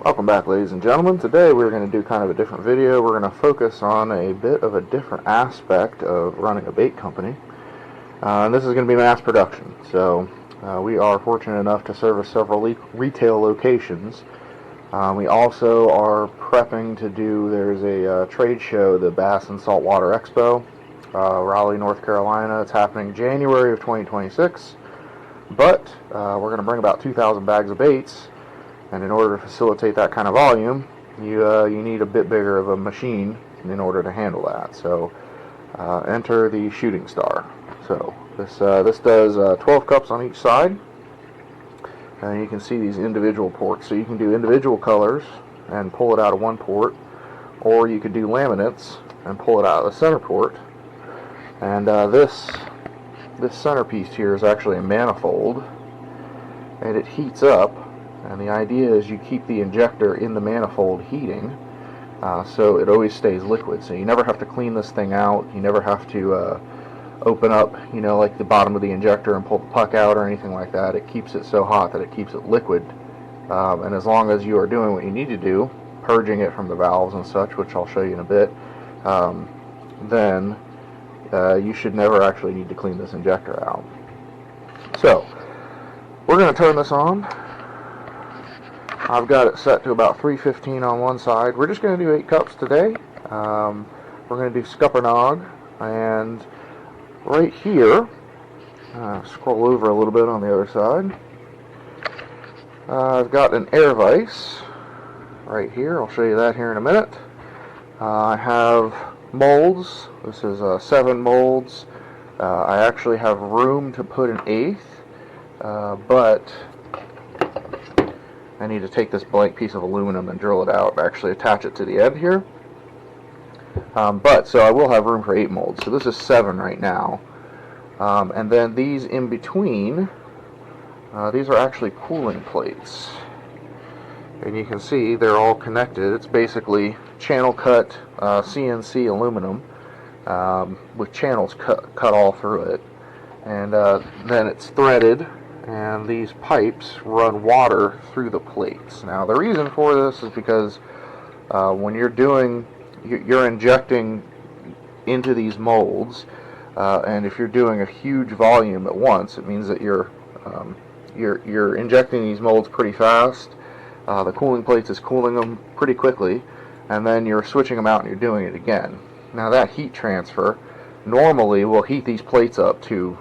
Welcome back, ladies and gentlemen. Today we're going to do kind of a different video. We're going to focus on a bit of a different aspect of running a bait company. And this is going to be mass production. So we are fortunate enough to service several retail locations. We also are prepping to do, there's a trade show, the Bass and Saltwater Expo, Raleigh, North Carolina. It's happening January of 2026. But we're going to bring about 2,000 bags of baits. And in order to facilitate that kind of volume, you need a bit bigger of a machine in order to handle that. So enter the Shooting Star. So this does 12 cups on each side, and you can see these individual ports. So you can do individual colors and pull it out of one port, or you could do laminates and pull it out of the center port. And this centerpiece here is actually a manifold, and it heats up. And the idea is you keep the injector in the manifold heating, so it always stays liquid. So you never have to clean this thing out. You never have to open up, like the bottom of the injector and pull the puck out or anything like that. It keeps it so hot that it keeps it liquid. And as long as you are doing what you need to do, purging it from the valves and such, which I'll show you in a bit, then you should never actually need to clean this injector out. So we're going to turn this on. I've got it set to about 315 on one side. We're just going to do 8 cups today. We're going to do Scuppernong, and right here, scroll over a little bit on the other side, I've got an air vise right here. I'll show you that here in a minute. I have molds. This is 7 molds. I actually have room to put an 8th, but I need to take this blank piece of aluminum and drill it out and actually attach it to the end here. So I will have room for 8 molds. So this is 7 right now. And then these in between, these are actually cooling plates. And you can see they're all connected. It's basically channel cut CNC aluminum with channels cut all through it. And then it's threaded, and these pipes run water through the plates. Now the reason for this is because when you're injecting into these molds, and if you're doing a huge volume at once, it means that you're injecting these molds pretty fast. The cooling plates is cooling them pretty quickly, and then you're switching them out and you're doing it again. Now that heat transfer normally will heat these plates up to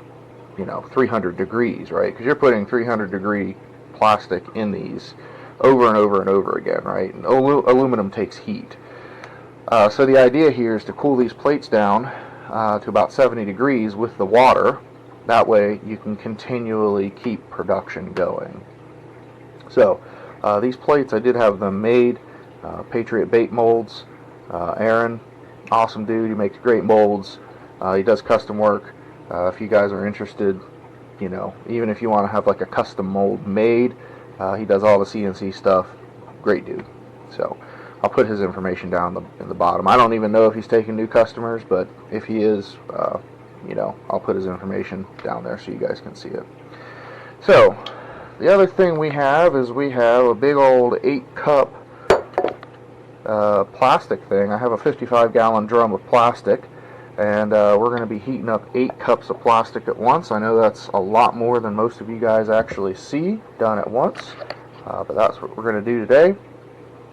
300 degrees, right? Because you're putting 300 degree plastic in these over and over and over again, right? And aluminum takes heat. So the idea here is to cool these plates down to about 70 degrees with the water. That way you can continually keep production going. So these plates, I did have them made. Patriot Bait Molds. Aaron, awesome dude. He makes great molds. He does custom work. If you guys are interested, even if you want to have like a custom mold made, he does all the CNC stuff. Great dude. So I'll put his information down in the bottom. I don't even know if he's taking new customers, but if he is, I'll put his information down there so you guys can see it. So the other thing we have is we have a big old 8-cup plastic thing. I have a 55-gallon drum of plastic. And we're going to be heating up 8 cups of plastic at once. I know that's a lot more than most of you guys actually see done at once, but that's what we're going to do today.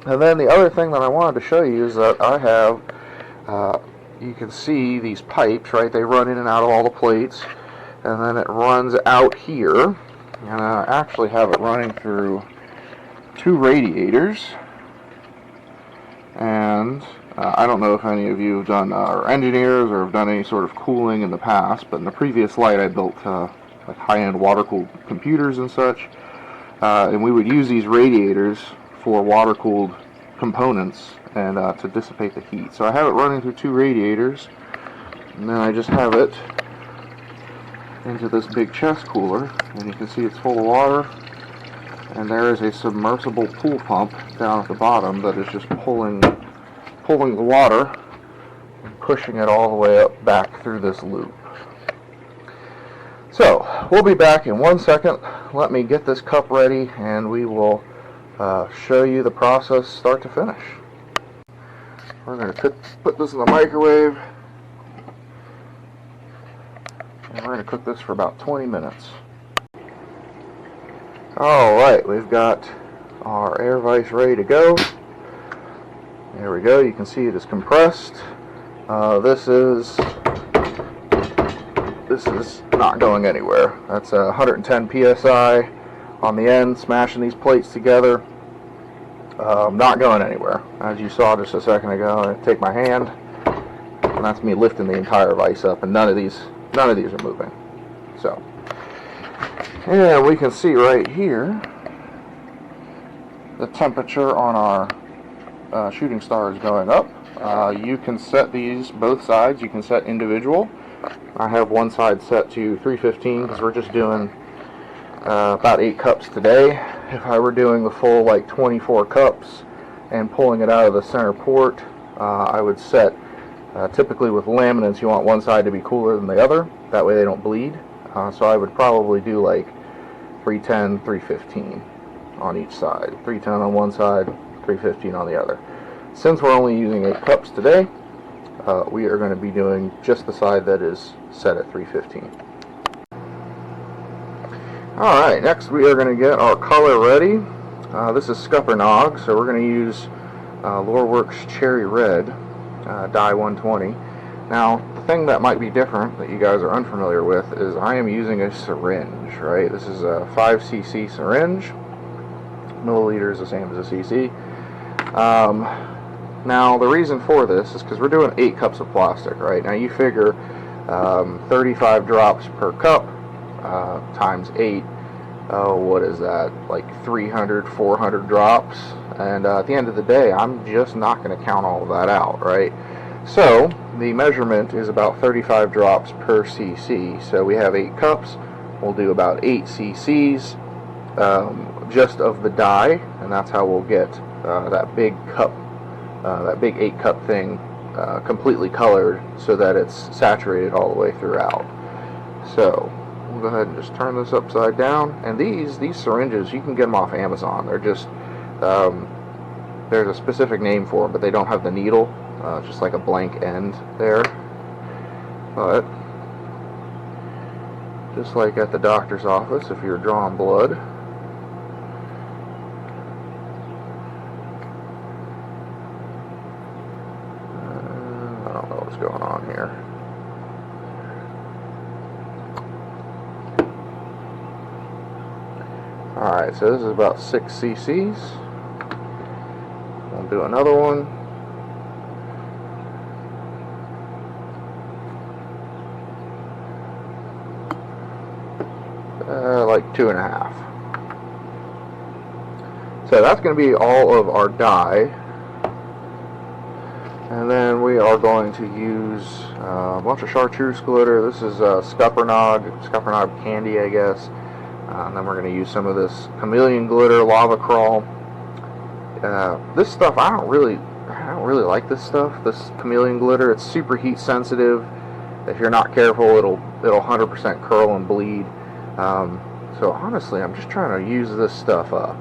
And then the other thing that I wanted to show you is that I have, you can see these pipes, right? They run in and out of all the plates, and then it runs out here. And I actually have it running through 2 radiators. And I don't know if any of you have done, are engineers or have done any sort of cooling in the past, but in the previous light I built like high-end water-cooled computers and such, and we would use these radiators for water-cooled components and to dissipate the heat. So I have it running through 2 radiators, and then I just have it into this big chest cooler, and you can see it's full of water, and there is a submersible pool pump down at the bottom that is just pulling the water and pushing it all the way up back through this loop. So we'll be back in 1 second. Let me get this cup ready and we will show you the process start to finish. We're going to put this in the microwave, and we're going to cook this for about 20 minutes. Alright, we've got our air vise ready to go. There we go, you can see it is compressed. This is not going anywhere. That's 110 psi on the end, smashing these plates together. Not going anywhere. As you saw just a second ago, I take my hand, and that's me lifting the entire vise up, and none of these are moving. So, and we can see right here the temperature on our shooting star is going up. You can set these both sides. You can set individual. I have one side set to 315 because we're just doing about 8 cups today. If I were doing the full like 24 cups and pulling it out of the center port, I would set, typically with laminates you want one side to be cooler than the other, that way they don't bleed. So I would probably do like 310, 315 on each side. 310 on one side, 315 on the other. Since we're only using 8 cups today, we are going to be doing just the side that is set at 315. Alright, next we are going to get our color ready. This is Scuppernong, so we're going to use Loreworks Cherry Red dye 120. Now, the thing that might be different that you guys are unfamiliar with is I am using a syringe, right? This is a 5cc syringe. Milliliter is the same as a cc. Now, the reason for this is because we're doing 8 cups of plastic, right? Now, you figure 35 drops per cup times 8, what is that? Like 300, 400 drops. And at the end of the day, I'm just not going to count all of that out, right? So, the measurement is about 35 drops per cc. So, we have 8 cups. We'll do about 8 cc's just of the dye, and that's how we'll get that big cup. That big 8 cup thing completely colored so that it's saturated all the way throughout. So we'll go ahead and just turn this upside down. And these syringes, you can get them off Amazon. They're just there's a specific name for them, but they don't have the needle, just like a blank end there. But just like at the doctor's office, if you're drawing blood, going on here. Alright, so this is about 6 cc's. We'll do another one. Like 2.5. So that's going to be all of our dye. And then we are going to use a bunch of chartreuse glitter. This is Scuppernong Candy, I guess. And then we're going to use some of this chameleon glitter, lava crawl. This stuff, I don't really like this stuff. This chameleon glitter, it's super heat sensitive. If you're not careful, it'll 100% curl and bleed. So honestly, I'm just trying to use this stuff up.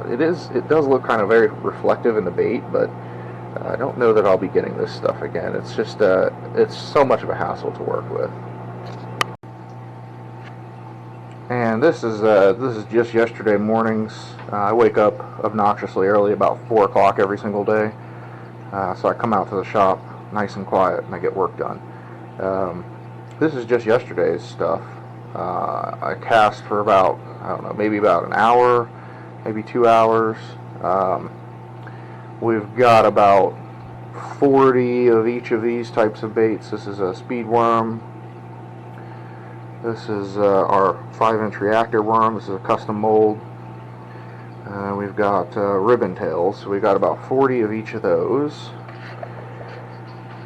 It does look kind of very reflective in the bait, but I don't know that I'll be getting this stuff again. It's just, it's so much of a hassle to work with. And this is just yesterday morning's. I wake up obnoxiously early, about 4 o'clock every single day. So I come out to the shop nice and quiet, and I get work done. This is just yesterday's stuff. I cast for about, I don't know, maybe about an hour, maybe 2 hours. We've got about 40 of each of these types of baits. This is a speed worm. This is our 5-inch reactor worm. This is a custom mold. We've got ribbon tails. So we've got about 40 of each of those.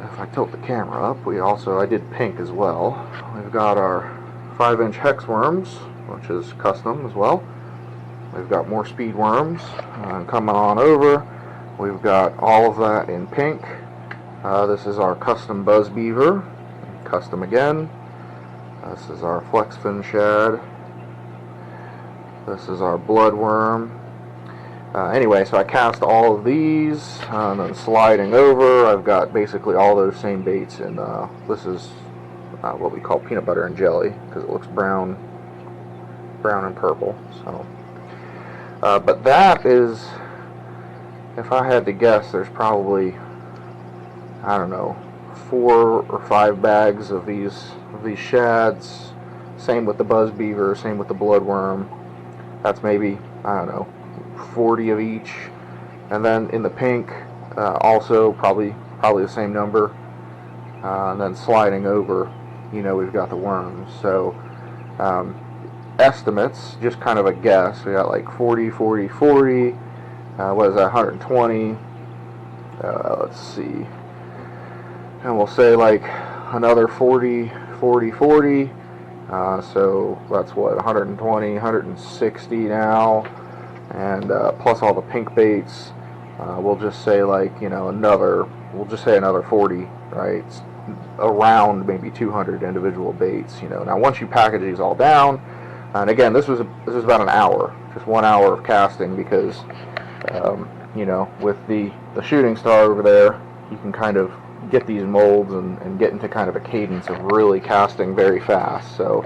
If I tilt the camera up, I did pink as well. We've got our 5-inch hex worms, which is custom as well. We've got more speed worms. Coming on over, we've got all of that in pink. This is our custom buzz beaver, custom again. This is our flex fin shad. This is our blood worm. Anyway, so I cast all of these, and then sliding over, I've got basically all those same baits, and this is what we call peanut butter and jelly, because it looks brown and purple. So, but that is, if I had to guess, there's probably, I don't know, 4 or 5 bags of these shads. Same with the buzz beaver, same with the bloodworm. That's maybe, I don't know, 40 of each. And then in the pink, also probably the same number. And then sliding over, we've got the worms. So estimates, just kind of a guess. We got like 40, 40, 40. What is that? 120. Let's see. And we'll say like another 40, 40, 40. So that's what, 120, 160 now. And plus all the pink baits, we'll just say like, we'll just say another 40, right? It's around maybe 200 individual baits, Now once you package these all down, and again, this was about an hour, just 1 hour of casting, because, with the shooting star over there, you can kind of get these molds and get into kind of a cadence of really casting very fast. So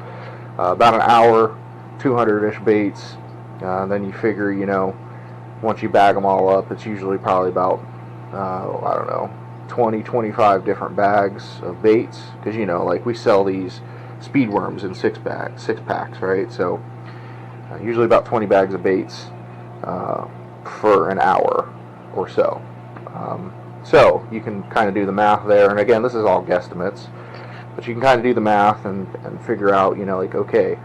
about an hour, 200-ish baits. Then you figure, once you bag them all up, it's usually probably about, I don't know, 20, 25 different bags of baits. Because, like we sell these speed worms in 6 packs, right? So usually about 20 bags of baits for an hour or so. So you can kind of do the math there. And again, this is all guesstimates. But you can kind of do the math and figure out, like, okay,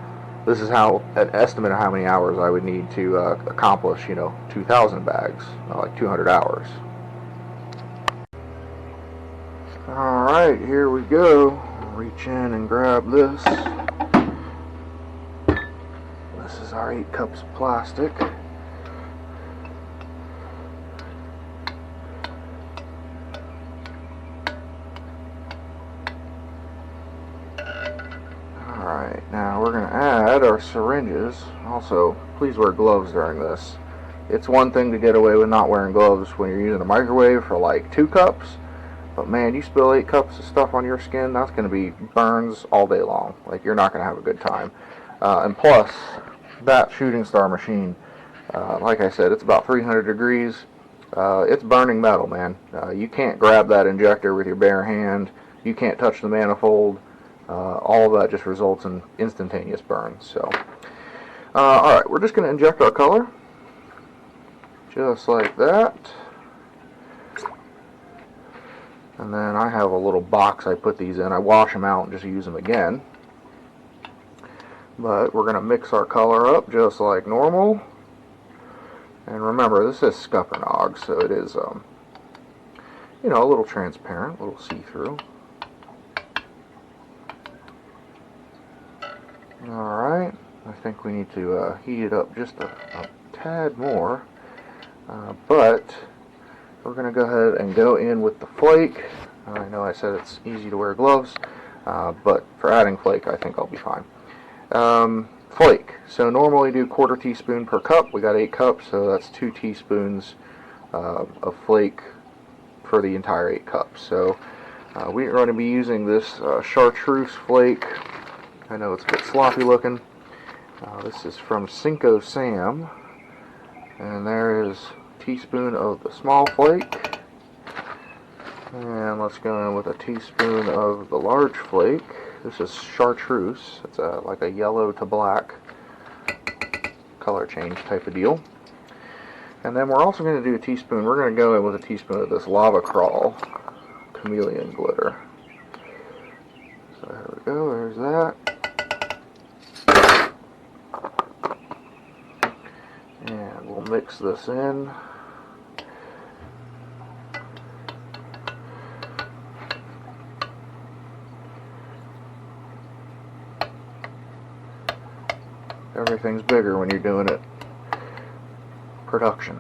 this is an estimate of how many hours I would need to accomplish, 2,000 bags, like 200 hours. Alright, here we go. Reach in and grab this. This is our 8 cups of plastic. Now we're going to add our syringes. Also, please wear gloves during this. It's one thing to get away with not wearing gloves when you're using a microwave for like 2 cups, but man, you spill 8 cups of stuff on your skin, that's going to be burns all day long. Like, you're not going to have a good time. And plus, that shooting star machine, like I said, it's about 300 degrees. It's burning metal, man. You can't grab that injector with your bare hand. You can't touch the manifold. All of that just results in instantaneous burns. So, alright, we're just going to inject our color, just like that. And then I have a little box I put these in. I wash them out and just use them again. But we're going to mix our color up just like normal. And remember, this is Scuppernong, so it is, a little transparent, a little see-through. Alright, I think we need to heat it up just a tad more, but we're going to go ahead and go in with the flake. I know I said it's easy to wear gloves, but for adding flake I think I'll be fine. Flake, so normally do 1/4 teaspoon per cup. We got 8 cups, so that's 2 teaspoons of flake for the entire 8 cups. So we are going to be using this chartreuse flake. I know it's a bit sloppy looking. This is from Cinco Sam, and there is a teaspoon of the small flake, and let's go in with a teaspoon of the large flake. This is chartreuse. It's like a yellow to black color change type of deal. And then we're also going to do a teaspoon. We're going to go in with a teaspoon of this lava crawl chameleon glitter. So there we go. There's that. And we'll mix this in. Everything's bigger when you're doing it production.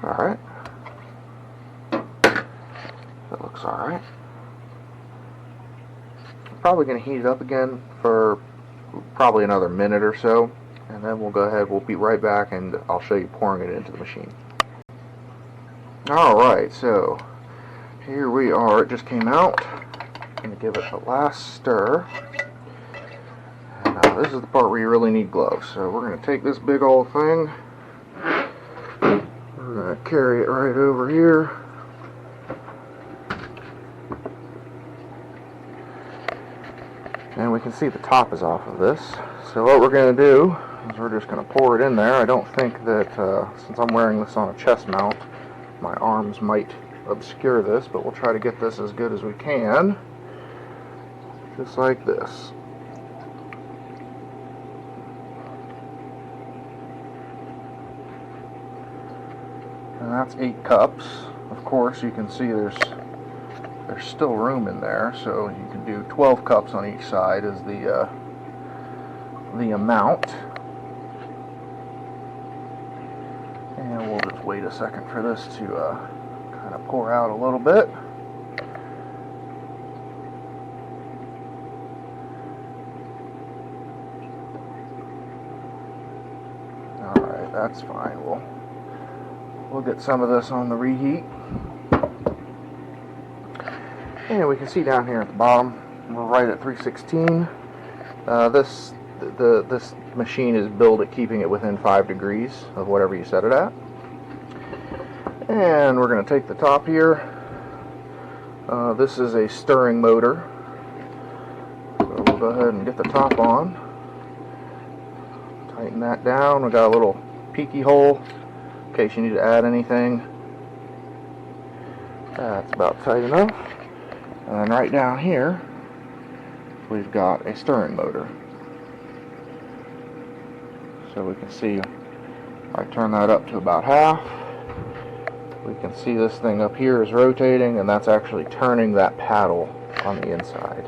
Alright, looks alright. Probably going to heat it up again for probably another minute or so, and then we'll go ahead, we'll be right back, and I'll show you pouring it into the machine. Alright, so here we are. It just came out. I'm going to give it the last stir. And this is the part where you really need gloves. So we're going to take this big old thing. We're going to carry it right over here. And we can see the top is off of this. So what we're going to do is we're just going to pour it in there. I don't think that, since I'm wearing this on a chest mount, my arms might obscure this, but we'll try to get this as good as we can. Just like this. And that's 8 cups. Of course, you can see there's still room in there, so you can do 12 cups on each side is the amount. And we'll just wait a second for this to kind of pour out a little bit. Alright, that's fine. We'll get some of this on the reheat. And we can see down here at the bottom, we're right at 316. This machine is built at keeping it within 5 degrees of whatever you set it at. And we're going to take the top here. This is a stirring motor. So we'll go ahead and get the top on. Tighten that down. We got a little peeky hole in case you need to add anything. That's about tight enough. And then right down here, we've got a stirring motor. So we can see, if I turn that up to about half, we can see this thing up here is rotating, and that's actually turning that paddle on the inside.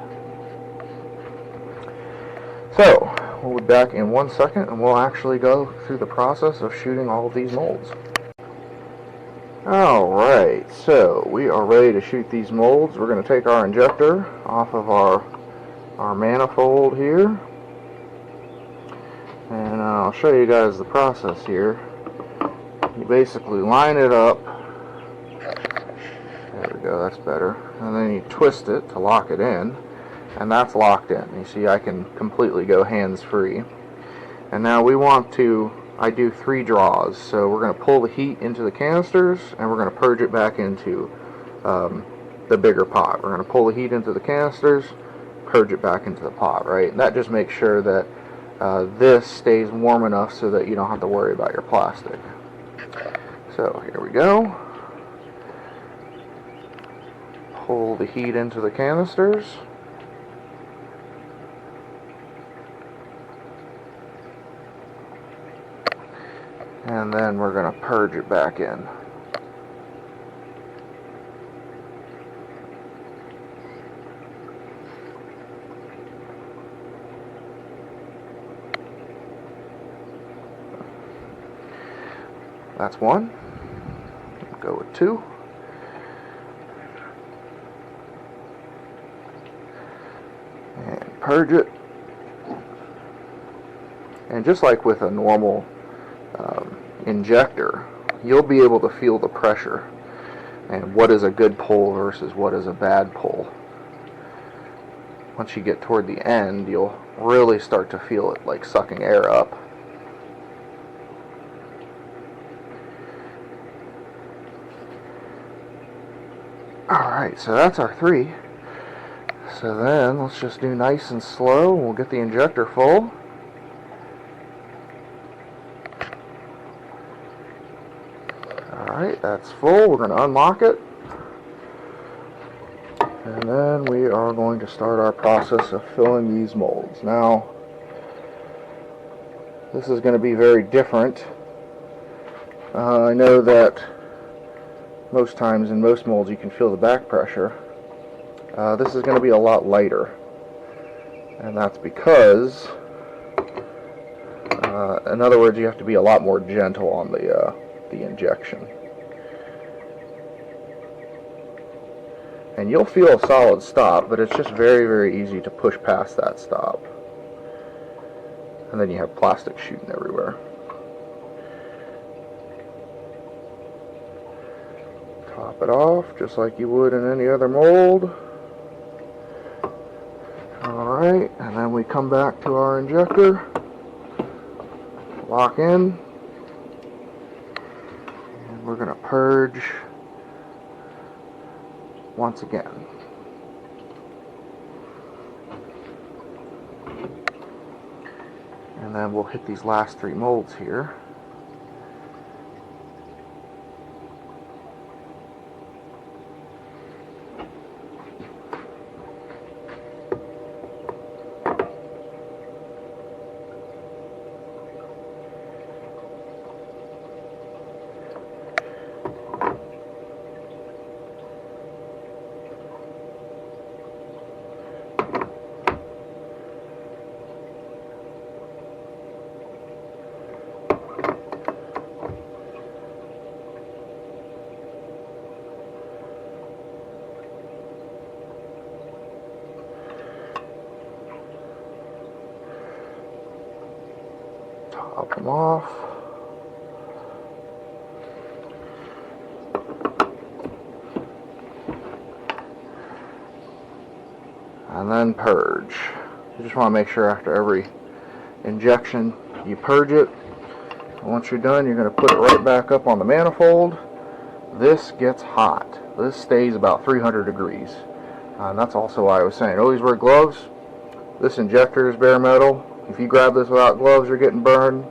So, we'll be back in 1 second, and we'll actually go through the process of shooting all of these molds. Alright, so we are ready to shoot these molds. We're going to take our injector off of our manifold here. And I'll show you guys the process here. You basically line it up. There we go, that's better. And then you twist it to lock it in. And that's locked in. You see, I can completely go hands-free. And now we want to, I do 3 draws. So we're going to pull the heat into the canisters, and we're going to purge it back into the bigger pot. We're going to pull the heat into the canisters, purge it back into the pot, right? And that just makes sure that this stays warm enough so that you don't have to worry about your plastic. So here we go. Pull the heat into the canisters. And then we're going to purge it back in. That's 1. Go with 2. And purge it. And just like with a normal injector, you'll be able to feel the pressure and what is a good pull versus what is a bad pull. Once you get toward the end, you'll really start to feel it like sucking air up. Alright, so that's our 3. So then let's just do nice and slow. We'll get the injector full. Alright, that's full. We're going to unlock it. And then we are going to start our process of filling these molds. Now, this is going to be very different. I know that most times in most molds you can feel the back pressure. This is going to be a lot lighter. And that's because, in other words, you have to be a lot more gentle on the injection. And you'll feel a solid stop, but it's just very, very easy to push past that stop. And then you have plastic shooting everywhere. Top it off just like you would in any other mold. Alright, and then we come back to our injector, lock in, and we're going to purge once again. And then we'll hit these last 3 molds here. Top them off. And then purge. You just want to make sure after every injection you purge it. And once you're done, you're going to put it right back up on the manifold. This gets hot. This stays about 300 degrees. And that's also why I was saying always wear gloves. This injector is bare metal. If you grab this without gloves, you're getting burned.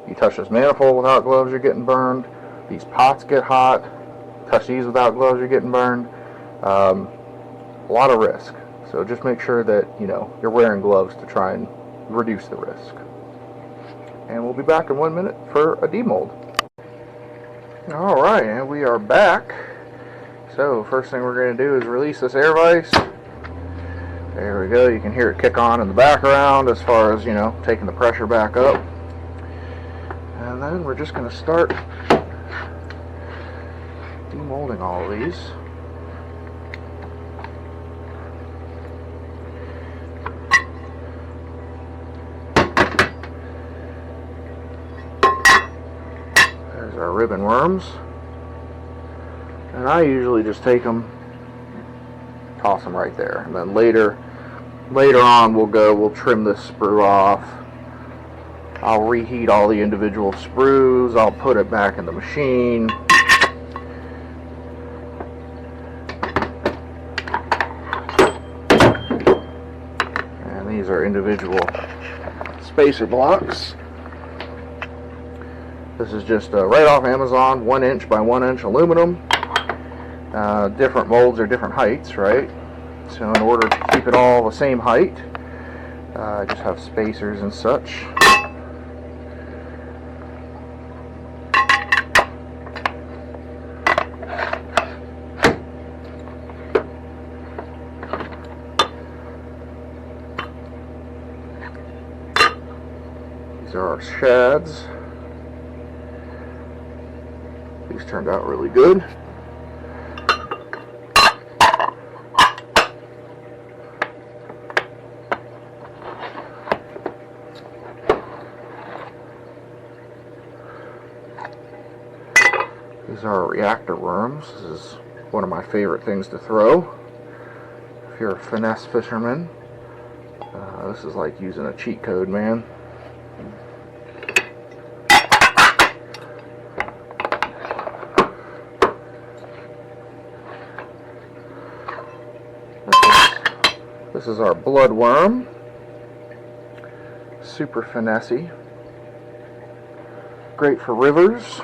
You touch this manifold without gloves, you're getting burned. These pots get hot. Touch these without gloves, you're getting burned. A lot of risk. So just make sure that you're wearing gloves to try and reduce the risk. And we'll be back in 1 minute for a demold. Alright, and we are back. So first thing we're going to do is release this air vise. There we go. You can hear it kick on in the background as far as, taking the pressure back up. And then we're just going to start demolding all of these. There's our ribbon worms. And I usually just take them, toss them right there, and then later on we'll trim this sprue off. I'll reheat all the individual sprues. I'll put it back in the machine. And these are individual spacer blocks. This is just right off Amazon, 1 inch by 1 inch aluminum. Different molds are different heights, right? So in order to keep it all the same height, I just have spacers and such. These are our shads. These turned out really good. These are reactor worms. This is one of my favorite things to throw. If you're a finesse fisherman, this is like using a cheat code, man. This is our blood worm. Super finessey. Great for rivers.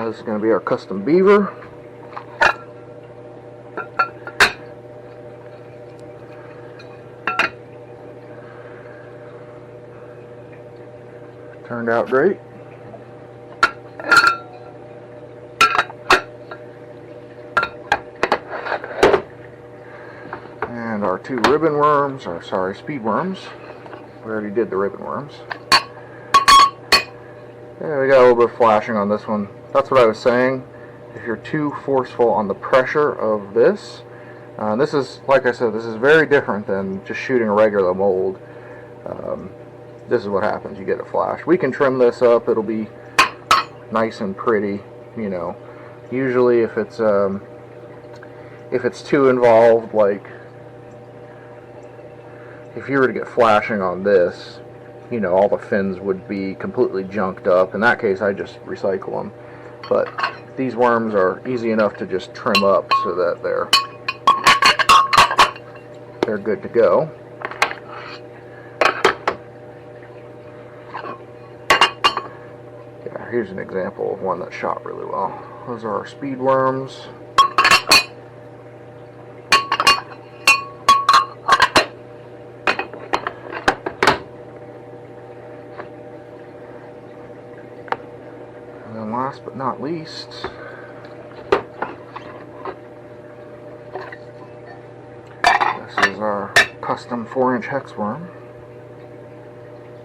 This is going to be our custom beaver. Turned out great. And our 2 ribbon worms, or sorry, speed worms. We already did the ribbon worms. Yeah, we got a little bit of flashing on this one. that's what I was saying. If you're too forceful on the pressure of this, this is, like I said, this is very different than just shooting a regular mold. This is what happens. You get a flash. We can trim this up. It'll be nice and pretty, you know. Usually if it's too involved, like if you were to get flashing on this, you know, all the fins would be completely junked up. In that case, I just recycle them. But these worms are easy enough to just trim up so that they're good to go. Yeah, here's an example of one that shot really well. Those are our speed worms. And then last but not least, this is our custom 4-inch hex worm.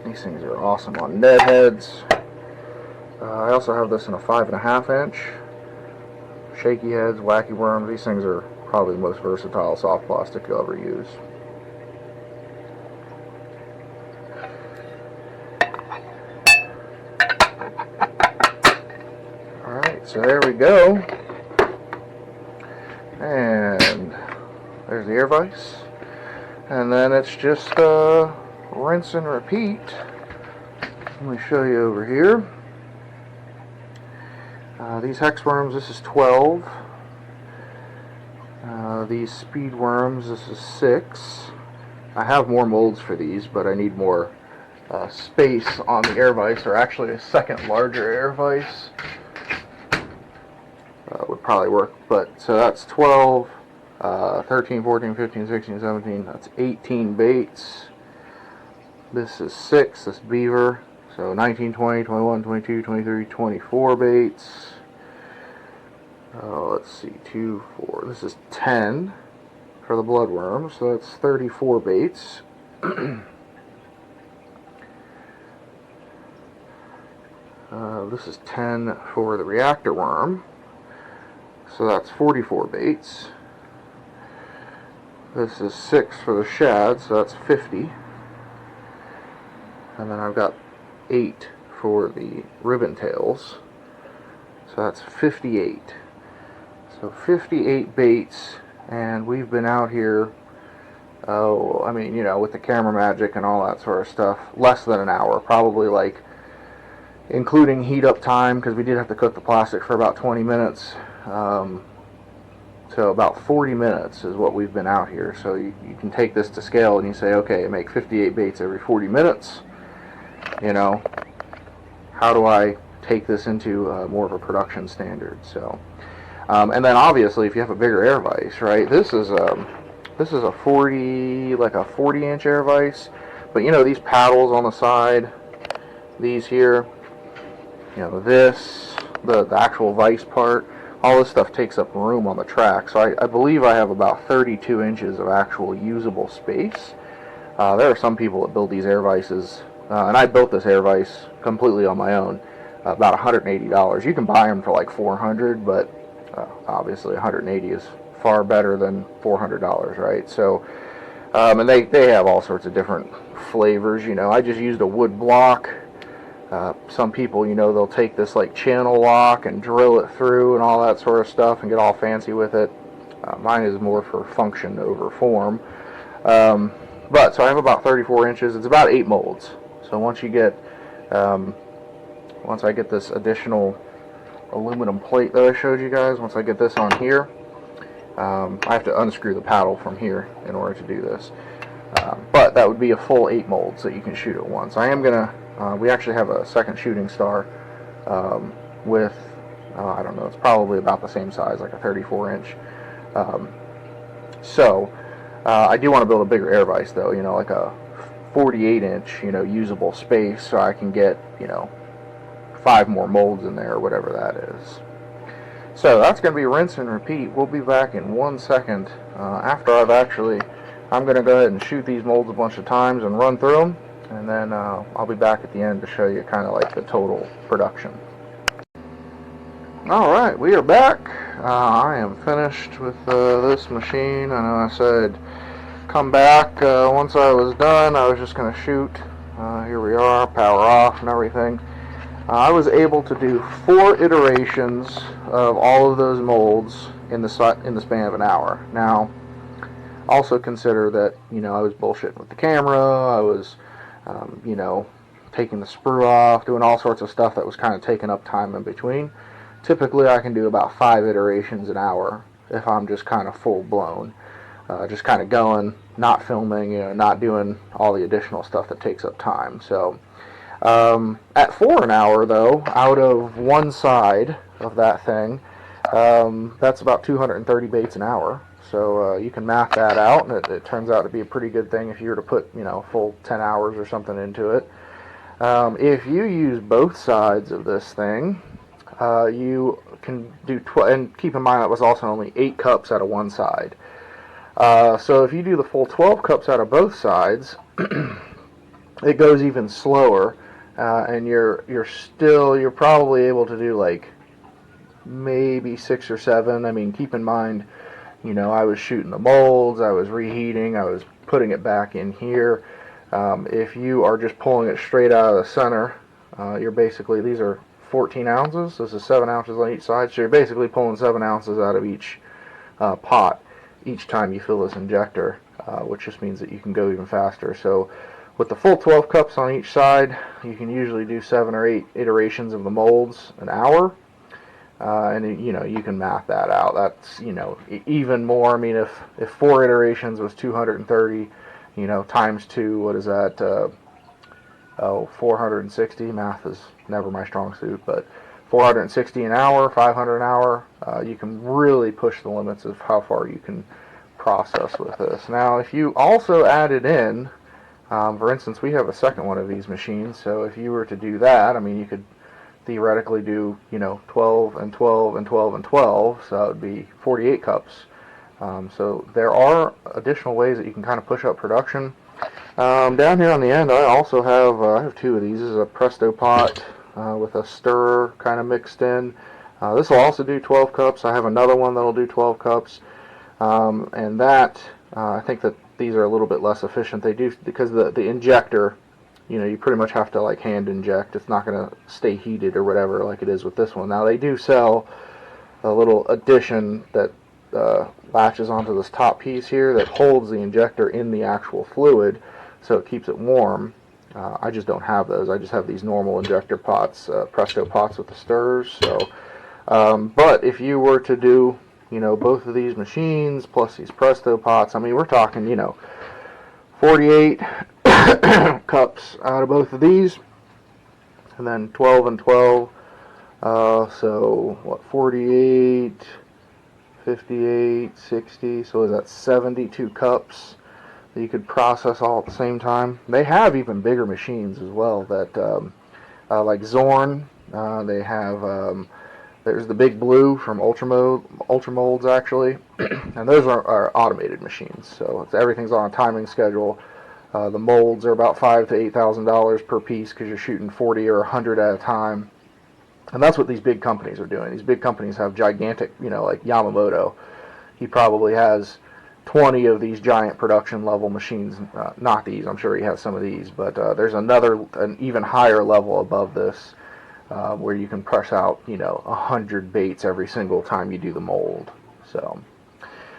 These things are awesome on Ned heads. I also have this in a 5.5-inch. Shaky heads, wacky worms. These things are probably the most versatile soft plastic you'll ever use. Alright, so there we go. And there's the air vise. And then it's just rinse and repeat. Let me show you over here. These hex worms, this is 12. These speed worms, this is 6. I have more molds for these, but I need more space on the air vise, or actually a second larger air vise would probably work. But so that's 12, 13, 14, 15, 16, 17. That's 18 baits. This is 6. This beaver. So 19, 20, 21, 22, 23, 24 baits. Let's see, 2, 4. This is 10 for the bloodworm, so that's 34 baits. This is 10 for the reactor worm, so that's 44 baits. This is 6 for the shad, so that's 50. And then I've got 8 for the ribbon tails, so that's 58. So 58 baits, and we've been out here, oh, I mean, you know, with the camera magic and all that sort of stuff, less than an hour, probably, like, including heat up time, because we did have to cook the plastic for about 20 minutes, so about 40 minutes is what we've been out here. So you can take this to scale and you say, okay, I make 58 baits every 40 minutes, you know, how do I take this into more of a production standard? So and then obviously if you have a bigger air vise, right, this is a 40, like a 40-inch air vise, but you know, these paddles on the side, these here, you know, this, the actual vise part, all this stuff takes up room on the track. So I believe I have about 32 inches of actual usable space. There are some people that build these air vices, and I built this air vise completely on my own, about $180. You can buy them for like $400, but obviously $180 is far better than $400, right? So, and they have all sorts of different flavors. You know, I just used a wood block. Some people, you know, they'll take this like channel lock and drill it through and all that sort of stuff and get all fancy with it. Mine is more for function over form. But so I have about 34 inches. It's about 8 molds. So once you get, once I get this additional aluminum plate that I showed you guys, once I get this on here, I have to unscrew the paddle from here in order to do this. But that would be a full 8 molds that you can shoot at once. I am gonna, we actually have a second shooting star with, I don't know, it's probably about the same size, like a 34-inch. So I do want to build a bigger air vise though, you know, like a 48-inch, you know, usable space, so I can get, you know, 5 more molds in there or whatever that is. So that's going to be rinse and repeat. We'll be back in 1 second after I'm going to go ahead and shoot these molds a bunch of times and run through them, and then I'll be back at the end to show you kind of like the total production. Alright, we are back. I am finished with this machine. I know I said come back once I was done. I was just going to shoot. Here we are, power off and everything. I was able to do 4 iterations of all of those molds in the span of an hour. Now, also consider that, I was bullshitting with the camera. I was, taking the sprue off, doing all sorts of stuff that was kind of taking up time in between. Typically, I can do about 5 iterations an hour if I'm just kind of full blown. Just kind of going, not filming, not doing all the additional stuff that takes up time. So, at 4 an hour, though, out of one side of that thing, that's about 230 baits an hour. So you can math that out, and it turns out to be a pretty good thing if you were to put, full 10 hours or something into it. If you use both sides of this thing, you can do and keep in mind that was also only 8 cups out of one side. So if you do the full 12 cups out of both sides, it goes even slower, and you're probably able to do like maybe 6 or 7. I mean, keep in mind, I was shooting the molds, I was reheating, I was putting it back in here. If you are just pulling it straight out of the center, you're basically, these are 14 ounces. This is 7 ounces on each side, so you're basically pulling 7 ounces out of each pot each time you fill this injector, which just means that you can go even faster. So with the full 12 cups on each side, you can usually do 7 or 8 iterations of the molds an hour. And you can math that out. That's even more. I mean, if 4 iterations was 230, times 2, what is that? 460. Math is never my strong suit, but 460 an hour, 500 an hour. You can really push the limits of how far you can process with this. Now, if you also added in, for instance, we have a second one of these machines. So if you were to do that, I mean, you could theoretically do 12 and 12 and 12 and 12, so that would be 48 cups. So there are additional ways that you can kind of push up production. Down here on the end, I also have I have 2 of these. This is a Presto pot with a stirrer kind of mixed in. This will also do 12 cups. I have another one that will do 12 cups, and that I think that these are a little bit less efficient. They do, because the injector, you pretty much have to like hand inject. It's not going to stay heated or whatever like it is with this one. Now they do sell a little addition that latches onto this top piece here that holds the injector in the actual fluid, so it keeps it warm. I just don't have those. I just have these normal injector pots, Presto pots with the stirrers. So, but if you were to do, both of these machines plus these Presto pots, I mean, we're talking, 48 cups out of both of these, and then 12 and 12. So what? 48, 58, 60. So is that 72 cups that you could process all at the same time? They have even bigger machines as well that, like Zorn. They have. There's the Big Blue from Ultramolds actually, and those are automated machines. So everything's on a timing schedule. The molds are about $5,000 to $8,000 per piece because you're shooting 40 or 100 at a time. And that's what these big companies are doing. These big companies have gigantic, like Yamamoto. He probably has 20 of these giant production level machines. Not these, I'm sure he has some of these, but there's an even higher level above this where you can press out, 100 baits every single time you do the mold. So.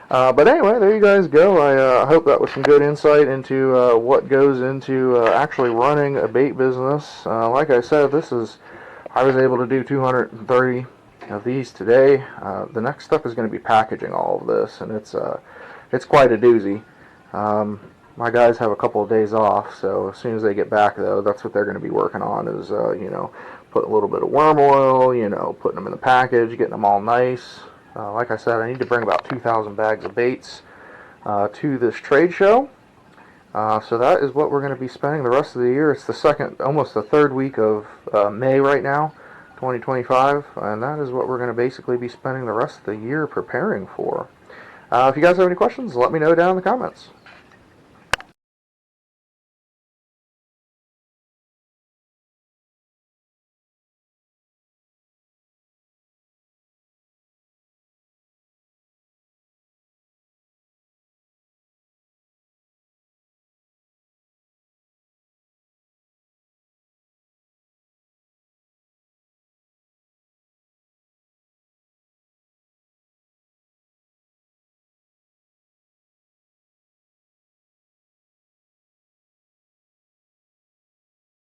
But anyway, there you guys go. I hope that was some good insight into what goes into actually running a bait business. Like I said, I was able to do 230 of these today. The next step is going to be packaging all of this, and it's quite a doozy. My guys have a couple of days off, so as soon as they get back, though, that's what they're going to be working on is, put a little bit of worm oil, putting them in the package, getting them all nice. Like I said, I need to bring about 2,000 bags of baits to this trade show. So that is what we're going to be spending the rest of the year. It's almost the 3rd week of May right now, 2025, and that is what we're going to basically be spending the rest of the year preparing for. If you guys have any questions, let me know down in the comments.